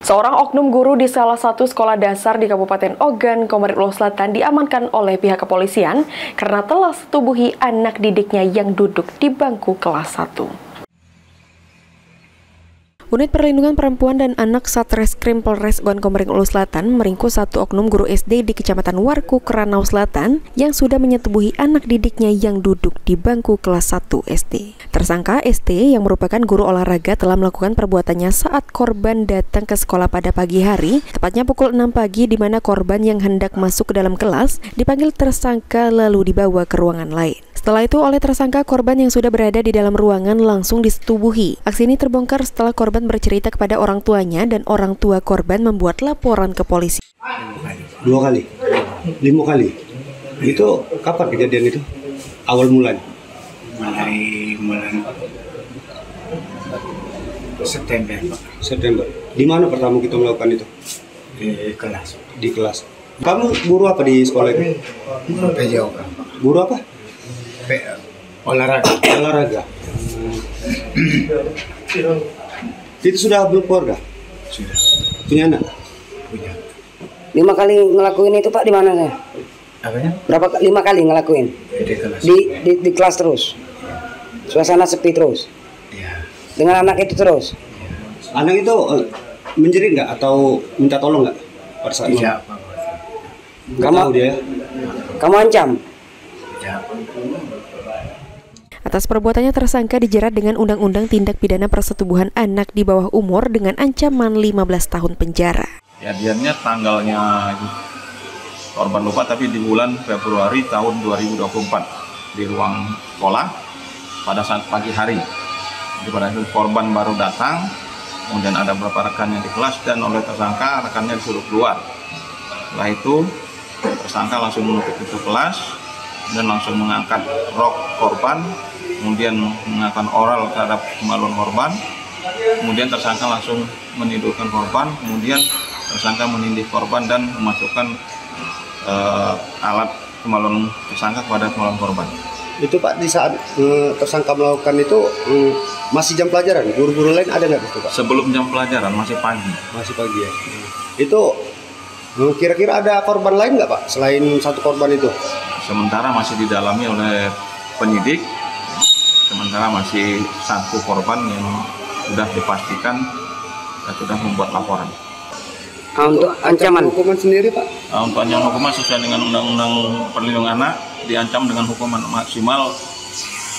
Seorang oknum guru di salah satu sekolah dasar di Kabupaten Ogan, Komering Ulu Selatan diamankan oleh pihak kepolisian karena telah setubuhi anak didiknya yang duduk di bangku kelas 1. Unit Perlindungan Perempuan dan Anak Satreskrim Polres Ogan Komering Ulu Selatan meringkus satu oknum guru SD di Kecamatan Warku, Keranau Selatan yang sudah menyetubuhi anak didiknya yang duduk di bangku kelas 1 SD. Tersangka ST yang merupakan guru olahraga telah melakukan perbuatannya saat korban datang ke sekolah pada pagi hari, tepatnya pukul 6 pagi di mana korban yang hendak masuk ke dalam kelas dipanggil tersangka lalu dibawa ke ruangan lain. Setelah itu oleh tersangka, korban yang sudah berada di dalam ruangan langsung disetubuhi. Aksi ini terbongkar setelah korban bercerita kepada orang tuanya dan orang tua korban membuat laporan ke polisi. 2 kali, 5 kali. Itu kapan kejadian itu? Awal mulai September. Di mana pertama kita melakukan itu? Di kelas. Kamu guru apa di sekolah itu? Guru apa? Olahraga. Itu sudah belum keluarga? Sudah. Punya anak? Punya. 5 kali ngelakuin itu Pak, di mana saya? Apanya? Berapa 5 kali ngelakuin? Di kelas. Di kelas terus. Suasana sepi terus. Iya. Dengan anak itu terus. Anak itu menjerit nggak atau minta tolong nggak pada saat itu? Tidak. Nggak tahu dia. Kamu ancam? Tidak. Atas perbuatannya tersangka dijerat dengan Undang-Undang Tindak Pidana Persetubuhan Anak di bawah umur dengan ancaman 15 tahun penjara. Kejadiannya tanggalnya korban lupa tapi di bulan Februari tahun 2024 di ruang sekolah pada saat pagi hari. Jadi pada itu korban baru datang, kemudian ada beberapa rekannya di kelas dan oleh tersangka rekannya disuruh keluar. Setelah itu tersangka langsung menutup pintu kelas dan langsung mengangkat rok korban, kemudian menggunakan oral terhadap kemaluan korban, kemudian tersangka langsung menidurkan korban, kemudian tersangka menindih korban dan memasukkan alat kemaluan tersangka kepada kemaluan korban. Itu Pak, di saat tersangka melakukan itu masih jam pelajaran? Guru-guru lain ada nggak itu Pak? Sebelum jam pelajaran, masih pagi. Masih pagi ya. Itu kira-kira ada korban lain nggak Pak selain satu korban itu? Sementara masih didalami oleh penyidik, sementara masih satu korban yang sudah dipastikan dan sudah membuat laporan. Untuk ancaman hukuman sendiri Pak? Untuk ancaman hukuman sesuai dengan Undang-Undang Perlindungan Anak diancam dengan hukuman maksimal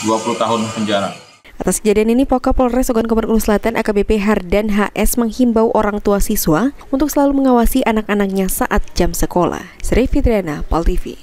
20 tahun penjara. Atas kejadian ini, Polres Ogan Komering Ulu Selatan AKBP Hardan HS menghimbau orang tua siswa untuk selalu mengawasi anak-anaknya saat jam sekolah. Sri Fitriana, Pal TV.